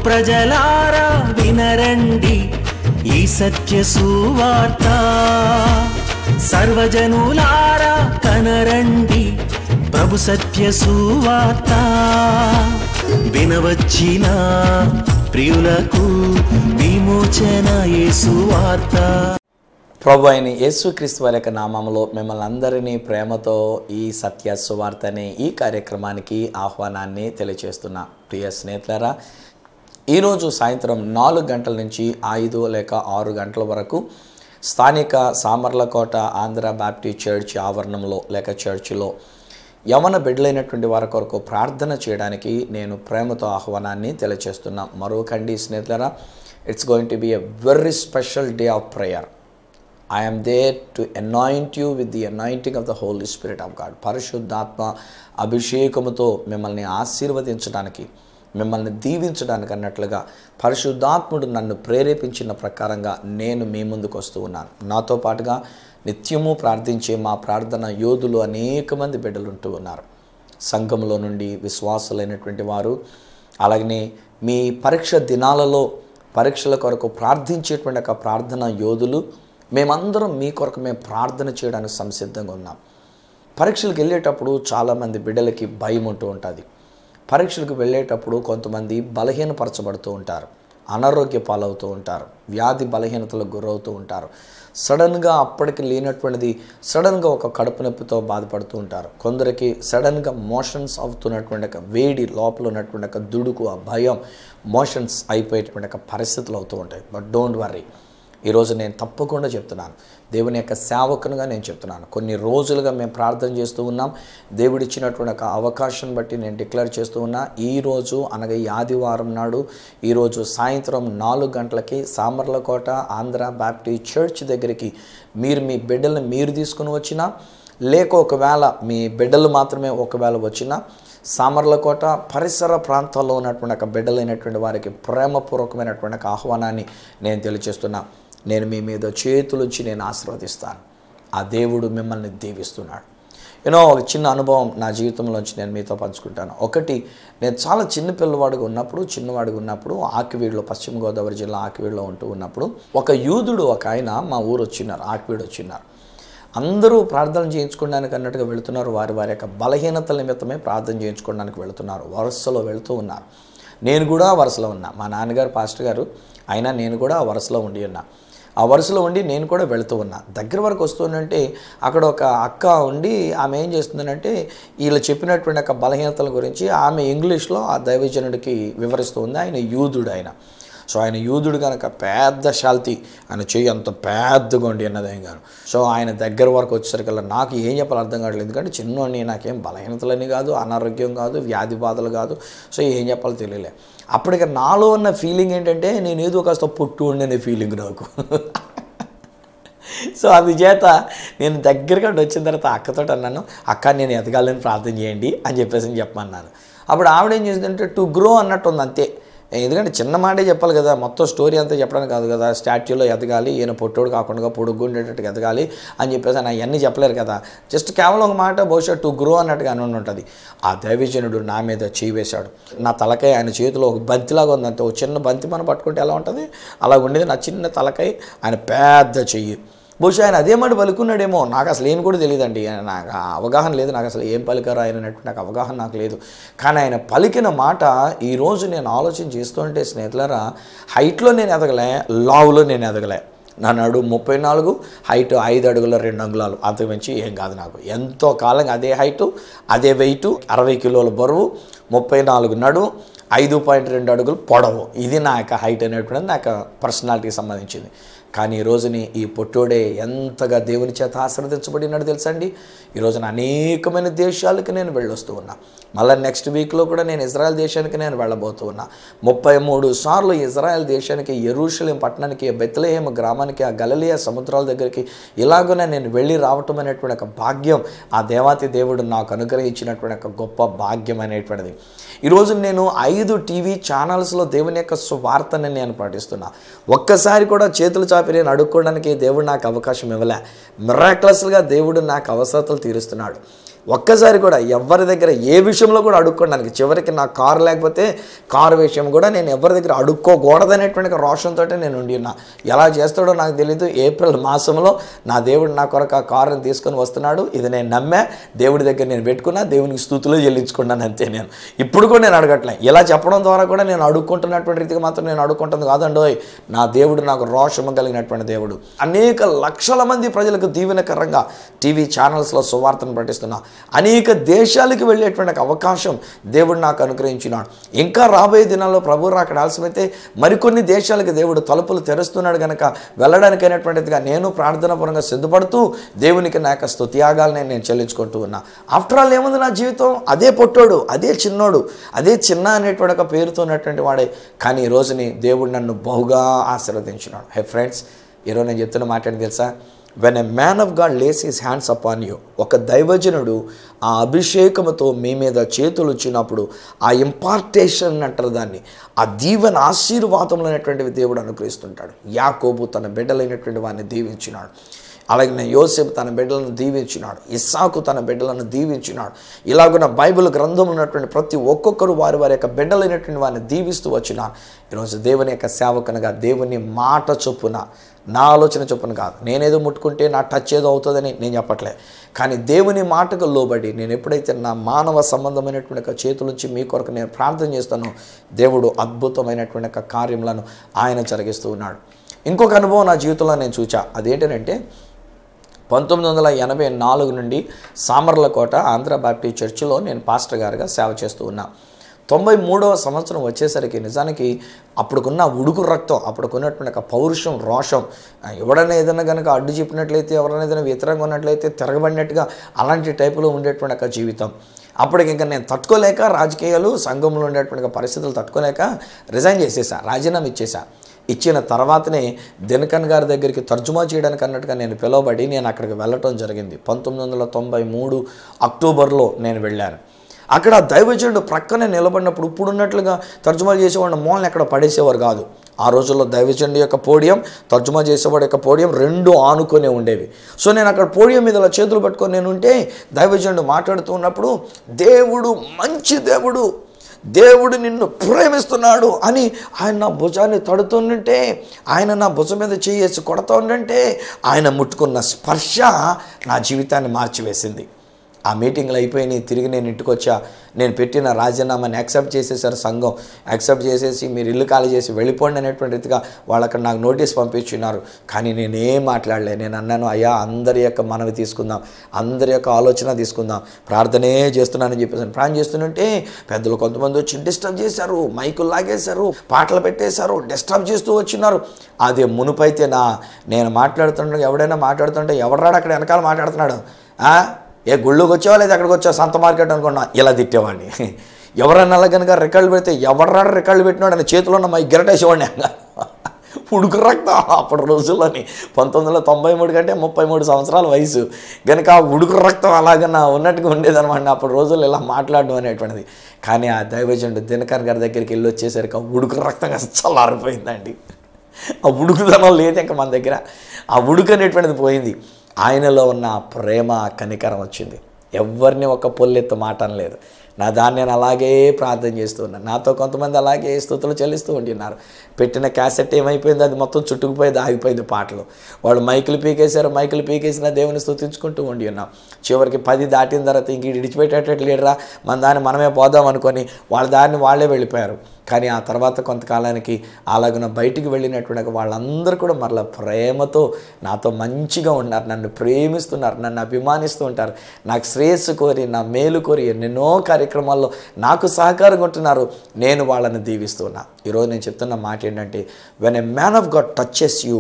ప్రజలారా వినరండి ఈ సత్య సువార్త, సర్వజనులారా కనరండి ప్రభు సత్య సువార్త. వినవచ్చిన ప్రియులకు విమోచన యేసు వార్త. ప్రభు అయిన యేసుక్రీస్తు వారి యొక్క నామములో మిమ్మల్ని అందరినీ ప్రేమతో ఈ సత్య సువార్త అనే ఈ కార్యక్రమానికి ఆహ్వానాన్ని తెలియజేస్తున్నా. ప్రియ స్నేహితులారా, ఈరోజు సాయంత్రం 4 గంటల నుంచి 5 లేక 6 గంటల వరకు స్థానిక సామర్లకోట ఆంధ్ర బాప్టిస్ట్ చర్చ్ ఆవరణంలో లేక చర్చిలో యవన బిడ్డలైనటువంటి వారి కొరకు ప్రార్థన చేయడానికి నేను ప్రేమతో ఆహ్వానాన్ని తెలియజేస్తున్నా. మరొకండి స్నేహితులారా, it's going to be a very special day of prayer. I am there to anoint you with the anointing of the Holy Spirit of God. పరిశుద్ధాత్మ అభిషేకముతో మిమ్మల్ని ఆశీర్వదించడానికి, మిమ్మల్ని దీవించడానికి అన్నట్లుగా పరిశుద్ధాత్ముడు నన్ను ప్రేరేపించిన ప్రకారంగా నేను మీ ముందుకు వస్తూ ఉన్నాను. నాతో పాటుగా నిత్యము ప్రార్థించే మా ప్రార్థన యోధులు అనేక మంది బిడ్డలు ఉంటూ ఉన్నారు. సంఘంలో నుండి విశ్వాసులైనటువంటి వారు, అలాగనే మీ పరీక్ష దినాలలో పరీక్షల కొరకు ప్రార్థించేటువంటి ఒక ప్రార్థన యోధులు, మేమందరం మీ కొరకు మేము ప్రార్థన చేయడానికి సంసిద్ధంగా ఉన్నాం. పరీక్షలకు వెళ్ళేటప్పుడు చాలామంది బిడ్డలకి భయం ఉంటూ ఉంటుంది. పరీక్షలకు వెళ్ళేటప్పుడు కొంతమంది బలహీనపరచబడుతూ ఉంటారు, అనారోగ్య పాలవుతూ ఉంటారు, వ్యాధి బలహీనతలకు గురవుతూ ఉంటారు. సడన్గా అప్పటికి లేనటువంటిది సడన్గా ఒక కడుపు నొప్పితో బాధపడుతూ ఉంటారు. కొందరికి సడన్గా మోషన్స్ అవుతున్నటువంటి ఒక వేడి, లోపల ఉన్నటువంటి ఒక దుడుకు, ఆ భయం, మోషన్స్ అయిపోయేటువంటి ఒక పరిస్థితులు అవుతూ ఉంటాయి. బట్ డోంట్ వర్రీ, ఈరోజు నేను తప్పకుండా చెప్తున్నాను, దేవుని యొక్క సేవకునిగా నేను చెప్తున్నాను. కొన్ని రోజులుగా మేము ప్రార్థన చేస్తూ ఉన్నాం. దేవుడిచ్చినటువంటి ఒక అవకాశం బట్టి నేను డిక్లేర్ చేస్తూ ఉన్నా. ఈరోజు అనగా ఈ ఆదివారం నాడు ఈరోజు సాయంత్రం 4 గంటలకి సామర్లకోట ఆంధ్ర బాప్టిస్ట్ చర్చ్ దగ్గరికి మీరు మీ బిడ్డలను మీరు తీసుకుని వచ్చినా, లేక ఒకవేళ మీ బిడ్డలు మాత్రమే ఒకవేళ వచ్చినా, సామర్లకోట పరిసర ప్రాంతాల్లో ఉన్నటువంటి ఒక బిడ్డలైనటువంటి వారికి ప్రేమపూర్వకమైనటువంటి ఒక ఆహ్వానాన్ని నేను తెలియజేస్తున్నా. నేను మీ మీద చేతులుంచి నేను ఆశీర్వదిస్తాను. ఆ దేవుడు మిమ్మల్ని దీవిస్తున్నాడు. ఒక చిన్న అనుభవం నా జీవితంలోంచి నేను మీతో పంచుకుంటాను. ఒకటి, నేను చాలా చిన్నవాడిగా ఉన్నప్పుడు ఆకివీడులో, పశ్చిమ గోదావరి జిల్లా ఆకివీడులో ఉంటూ ఉన్నప్పుడు ఒక యూదుడు ఒక ఆయన మా ఊరు వచ్చినారు, ఆకివీడు వచ్చినారు. అందరూ ప్రార్థన చేయించుకోవడానికి అన్నట్టుగా వెళుతున్నారు. వారి యొక్క బలహీనతల నిమిత్తమే ప్రార్థన చేయించుకోవడానికి వెళుతున్నారు. వరుసలో వెళుతూ ఉన్నారు. నేను కూడా వరుసలో ఉన్నా. మా నాన్నగారు పాస్టర్ గారు అయినా నేను కూడా ఆ వరుసలో ఉండి నేను కూడా వెళుతూ ఉన్నా. దగ్గర వరకు వస్తుందంటే అక్కడ ఒక అక్క ఉండి ఆమె ఏం చేస్తుందంటే వీళ్ళు చెప్పినటువంటి ఒక బలహీనతల గురించి ఆమె ఇంగ్లీష్లో ఆ దైవజనుడికి వివరిస్తూ ఉంది. ఆయన యూదుడు. సో ఆయన యూదుడు కనుక పెద్ద శాల్తీ, ఆయన చెయ్యి అంత పెద్దగా ఉండి అన్నది ఆయన గారు. సో ఆయన దగ్గర వరకు వచ్చేసరికల్లా నాకు ఏం చెప్పాలి అర్థం కావట్లేదు. ఎందుకంటే చిన్నోడిని, నాకేం బలహీనతలని కాదు, అనారోగ్యం కాదు, వ్యాధి బాధలు కాదు. సో ఏం చెప్పాలో తెలియలే. అప్పటికి నాలో ఉన్న ఫీలింగ్ ఏంటంటే నేను ఏదో కాస్త పుట్టు ఉండనే ఫీలింగ్ నాకు. సో అందుచేత నేను దగ్గరగా వచ్చిన తర్వాత అక్కతో అన్నాను, అక్క నేను ఎదగాలని ప్రార్థన చేయండి అని చెప్పమన్నాను. అప్పుడు ఆవిడ ఏం చేసిందంటే టు గ్రో అన్నట్టు ఉంది అంతే. ఎందుకంటే చిన్న మాటే చెప్పాలి కదా, మొత్తం స్టోరీ అంతా చెప్పడానికి కాదు కదా. స్టాచ్యూలో ఎదగాలి, ఈయన పొట్టోడు కాకుండా పొడుగు ఉండేటట్టుగా ఎదగాలి అని చెప్పేసి ఆయన అవన్నీ చెప్పలేరు కదా. జస్ట్ కేవలం ఒక మాట బహుశా టు గ్రో అన్నట్టుగా అని ఉంటుంది. ఆ దైవజనుడు నా మీద చేయి వేశాడు. నా తలకాయ ఆయన చేతిలో ఒక బంతిలాగా ఉందంటే, ఒక చిన్న బంతి మనం పట్టుకుంటే ఎలా ఉంటుంది అలా ఉండేది నా చిన్న తలకాయ, ఆయన పెద్ద చెయ్యి. బహుశా ఆయన అదే మాట పలుకున్నాడేమో, నాకు అసలు ఏం కూడా తెలియదండి. నాకు అవగాహన లేదు, నాకు అసలు ఏం పలికారో ఆయన నాకు అవగాహన నాకు లేదు. కానీ ఆయన పలికిన మాట ఈరోజు నేను ఆలోచన చేస్తుంటే స్నేహితులారా, హైట్లో నేను ఎదగలే, లావులో నేను ఎదగలే. నా నడుము 34, హైట్ 5 అడుగుల 2 అంగుళాలు, అంతకుమించి ఏం కాదు నాకు. ఎంతో కాలంగా అదే హైటు, అదే వెయిట్, 60 కిలోల బరువు, 34 నడుము, 5.2 అడుగులు పొడవు. ఇది నా యొక్క హైట్ అనేటువంటిది నా యొక్క పర్సనాలిటీకి సంబంధించింది. కానీ ఈరోజుని ఈ పొట్టోడే ఎంతగా దేవుని చేత ఆశీర్వదించబడినాడు తెలుసా అండి. ఈరోజున అనేకమైన దేశాలకు నేను వెళ్ళొస్తూ ఉన్నా. మళ్ళీ నెక్స్ట్ వీక్లో కూడా నేను ఇజ్రాయెల్ దేశానికి నేను వెళ్ళబోతూ ఉన్నా. 33 సార్లు ఇజ్రాయెల్ దేశానికి, యెరూషలేం పట్టణానికి, బెత్లెహేము గ్రామానికి, ఆ గలిలయ సముద్రాల దగ్గరికి ఇలాగనే నేను వెళ్ళి రావటం అనేటువంటి ఒక భాగ్యం ఆ దేవాతి దేవుడు నాకు అనుగ్రహించినటువంటి ఒక గొప్ప భాగ్యం అనేటువంటిది. ఈరోజు నేను 5 టీవీ ఛానల్స్లో దేవుని యొక్క సువార్తని నేను పాటిస్తున్నా. ఒక్కసారి కూడా చేతులు చాపి నేను అడుక్కోవడానికి దేవుడు నాకు అవకాశం ఇవ్వలే. మిరాక్లస్గా దేవుడు నాకు అవసరతలు తీరుస్తున్నాడు. ఒక్కసారి కూడా ఎవరి దగ్గర ఏ విషయంలో కూడా అడుక్కోవడానికి, చివరికి నా కారు లేకపోతే కారు విషయం కూడా నేను ఎవరి దగ్గర అడుక్కోకూడదనేటువంటి రోషంతో నేను ఉండి ఉన్నా. ఎలా చేస్తాడో నాకు తెలీదు. ఏప్రిల్ మాసంలో నా దేవుడు నా కొరకు ఆ కారుని తీసుకొని వస్తున్నాడు. ఇది నేను నమ్మా, దేవుడి దగ్గర నేను పెట్టుకున్నా, దేవునికి స్తుతులు చెల్లించుకున్నాను అంతే. నేను ఇప్పుడు కూడా నేను అడగట్లే. ఇలా చెప్పడం ద్వారా కూడా నేను అడుక్కుంటున్నటువంటి రీతిగా మాత్రం నేను అడుక్కుంటుంది కాదండోయ్. నా దేవుడు నాకు రోషము కలిగినటువంటి దేవుడు. అనేక లక్షల మంది ప్రజలకు దీవెనకరంగా టీవీ ఛానల్స్లో సువార్తను ప్రకటిస్తున్నా. అనేక దేశాలకు వెళ్ళేటువంటి అవకాశం దేవుడు నాకు అనుగ్రహించినాడు. ఇంకా రాబోయే దినాల్లో ప్రభు రాకడ ఆలస్యమైతే మరికొన్ని దేశాలకు దేవుడు తలుపులు తెరుస్తున్నాడు కనుక వెళ్ళడానికైనటువంటిదిగా నేను ప్రార్థనాపరంగా సిద్ధపడుతూ దేవునికి నా యొక్క స్తుతియాగాలని నేను చెల్లించుకుంటూ ఉన్నా. ఆఫ్టర్ ఆల్ ఏముంది నా జీవితం? అదే పొట్టోడు, అదే చిన్నోడు, అదే చిన్న అనేటువంటి ఒక పేరుతో ఉన్నటువంటి వాడే. కానీ ఈ రోజుని దేవుడు నన్ను బహుగా ఆశీర్వదించినాడు. హే ఫ్రెండ్స్, ఈరోజు నేను చెప్తున్న మాట ఏంటి తెలుసా? When a man of God lays his hands upon you, ఒక దైవజనుడు ఆ అభిషేకముతో మీ మీద చేతులు వచ్చినప్పుడు ఆ ఇంపార్టేషన్ అంటారు దాన్ని, ఆ దీవెన ఆశీర్వాదములు అనేటువంటివి దేవుడు అనుగ్రహిస్తుంటాడు. యాకోబు తన బిడ్డలైనటువంటి వారిని దీవించినాడు. అలాగే యోసేపు తన బిడ్డలను దీవించినాడు. ఇస్సాకు తన బిడ్డలను దీవించినాడు. ఇలాగున్న బైబిల్ గ్రంథం ఉన్నటువంటి ప్రతి ఒక్కొక్కరు వారి వారి యొక్క బిడ్డలైనటువంటి వారిని దీవిస్తూ వచ్చినారు. ఈరోజు దేవుని యొక్క సేవకునిగా దేవుని మాట చొప్పున, నా ఆలోచన చొప్పున కాదు, నేనేదో ముట్టుకుంటే నా టచ్ ఏదో అవుతుందని నేను చెప్పట్లే. కానీ దేవుని మాటకు లోబడి నేను ఎప్పుడైతే నా మానవ సంబంధమైనటువంటి చేతుల నుంచి మీ కొరకు నేను ప్రార్థన చేస్తానో దేవుడు అద్భుతమైనటువంటి కార్యములను ఆయన జరిగిస్తూ ఉన్నాడు. ఇంకొక అనుభవం నా జీవితంలో నేను చూచా. అదేంటంటే 1984 నుండి సామర్లకోట ఆంధ్ర బాప్టిస్ట్ చర్చిలో నేను పాస్టర్ గారుగా సేవ చేస్తూ ఉన్నా. 93వ సంవత్సరం వచ్చేసరికి నిజానికి అప్పుడుకున్న ఉడుకు రక్తం, అప్పుడుకున్నటువంటి పౌరుషం, రోషం, ఎవడైనా ఏదైనా కనుక అడ్డు చెప్పినట్లయితే, ఎవరైనా ఏదైనా వ్యతిరేకంగా ఉన్నట్లయితే తిరగబడినట్టుగా అలాంటి టైపులో ఉండేటువంటి జీవితం. అప్పటికి ఇంకా నేను తట్టుకోలేక, రాజకీయాలు సంఘంలో ఉండేటువంటి పరిస్థితులు తట్టుకోలేక రిజైన్ చేసేసా, రాజీనామా ఇచ్చేసా. ఇచ్చిన తర్వాతనే దినకన్ గారి దగ్గరికి తర్జుమా చేయడానికి అన్నట్టుగా నేను పిలువబడి నేను అక్కడికి వెళ్ళటం జరిగింది. 1993 అక్టోబర్లో నేను వెళ్ళాను. అక్కడ దైవజనుడు ప్రక్కనే నిలబడినప్పుడు ఇప్పుడున్నట్లుగా తర్జుమా చేసేవాడిని మూలని ఎక్కడ పడేసేవారు కాదు. ఆ రోజుల్లో దైవజనుడి యొక్క పోడియం, తర్జుమా చేసేవాడి యొక్క పోడియం రెండు ఆనుకొనే ఉండేవి. సో నేను అక్కడ పోడియం మీద చేతులు పట్టుకొని నేను ఉంటే దైవజనుడు మాట్లాడుతూ ఉన్నప్పుడు, దేవుడు మంచి దేవుడు, దేవుడు నిన్ను ప్రేమిస్తున్నాడు అని ఆయన నా భుజాన్ని తడుతుంటే, ఆయన నా భుజం మీద చేసి కొడతా ఉండంటే ఆయన ముట్టుకున్న స్పర్శ నా జీవితాన్ని మార్చివేసింది. ఆ మీటింగ్లు అయిపోయినాయి. తిరిగి నేను ఇంటికి వచ్చా. నేను పెట్టిన రాజీనామాని యాక్సెప్ట్ చేసేసారు సంఘం. యాక్సెప్ట్ చేసేసి మీరు ఇల్లు ఖాళీ చేసి వెళ్ళిపోండి అనేటువంటి రీతిగా వాళ్ళక్కడ నాకు నోటీస్ పంపించున్నారు. కానీ నేనేం మాట్లాడలే. నేను అన్నాను, అయ్యా అందరి యొక్క మనవి తీసుకుందాం, అందరి యొక్క ఆలోచన తీసుకుందాం, ప్రార్థనే చేస్తున్నానని చెప్పేసి ప్రార్థన చేస్తుంటే పెద్దలు కొంతమంది వచ్చి డిస్టర్బ్ చేశారు, మైకులు లాగేశారు, పాటలు పెట్టేశారు, డిస్టర్బ్ చేస్తూ వచ్చినారు. అదే మునుపైతే నేను మాట్లాడుతుంటే, ఎవడైనా మాట్లాడుతుంటే ఎవడరాడు అక్కడ వెనకాల మాట్లాడుతున్నాడు, ఏ గుళ్ళోకి వచ్చావా లేదా అక్కడికి వచ్చావు, సంత మార్కెట్ అనుకున్నా, ఇలా తిట్టేవాడిని. ఎవరన్నా కనుక రికార్డులు పెడితే ఎవడరాడు రికార్డులు పెట్టినాడు అని చేతిలో ఉన్న మై గిరటేసేవాడిని. ఉడుకు రక్తం అప్పటి రోజుల్లోని 1993 కంటే 33 సంవత్సరాల వయసు కనుక ఆ ఉడుకు రక్తం అలాగన్నా ఉన్నట్టుగా ఉండేదన్నమాట అప్పటి రోజుల్లో ఇలా మాట్లాడడం అనేటువంటిది. కానీ ఆ దైవజనుడు దినకర్ గారి దగ్గరికి వెళ్ళి వచ్చేసరికి ఆ ఉడుకు రక్తం అస్సలు ఆరిపోయిందండి. ఆ ఉడుకుదనం లేదు ఇంకా మన దగ్గర. ఆ ఉడుకు అనేటువంటిది పోయింది. ఆయనలో ఉన్న ప్రేమ, కనికరం వచ్చింది. ఎవరిని ఒక పొల్లెత్తు మాట అనలేదు. నా దాన్ని నేను అలాగే ప్రార్థన చేస్తూ ఉన్నాను. నాతో కొంతమంది అలాగే స్తుతులు చెల్లిస్తూ ఉంటున్నారు. పెట్టిన క్యాసెట్ ఏమైపోయింది, అది మొత్తం చుట్టుకుపోయింది, ఆగిపోయింది పాటలు. వాళ్ళు మైకులు పీకేశారు, మైకులు పీకేసిన దేవుని స్తుతించుకుంటూ ఉండి ఉన్నాం. చివరికి 10 దాటిన తర్వాత ఇంక విడిచిపెట్టేటట్లు లేడరా, మన దాన్ని మనమే పోదాం అనుకొని వాళ్ళ దాన్ని వాళ్ళే వెళ్ళిపోయారు. కానీ ఆ తర్వాత కొంతకాలానికి అలాగున బయటికి వెళ్ళినటువంటి వాళ్ళందరూ కూడా మరలా ప్రేమతో నాతో మంచిగా ఉన్నారు, నన్ను ప్రేమిస్తున్నారు, నన్ను అభిమానిస్తూ ఉంటారు, నాకు శ్రేయస్సు కోరి, నా మేలు కోరి ఎన్నెన్నో కార్యక్రమాల్లో నాకు సహకారంగా ఉంటున్నారు. నేను వాళ్ళని దీవిస్తున్నా. ఈరోజు నేను చెప్తున్న మాట ఏంటంటే, when a man of God touches you,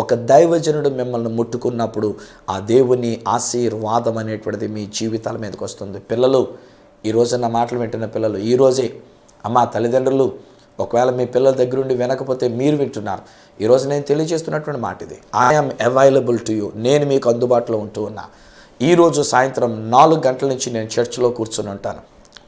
ఒక దైవజనుడు మిమ్మల్ని ముట్టుకున్నప్పుడు ఆ దేవుని ఆశీర్వాదం అనేటువంటిది మీ జీవితాల మీదకి వస్తుంది. పిల్లలు, ఈరోజు నా మాటలు వింటున్న పిల్లలు, ఈరోజే అమ్మ తల్లిదండ్రులు ఒకవేళ మీ పిల్లల దగ్గరుండి వినకపోతే మీరు వింటున్నారు. ఈరోజు నేను తెలియజేస్తున్నటువంటి మాట ఇది, ఐఎమ్ అవైలబుల్ టు యూ, నేను మీకు అందుబాటులో ఉంటూ ఉన్నా. ఈరోజు సాయంత్రం 4 గంటల నుంచి నేను చర్చిలో కూర్చొని ఉంటాను.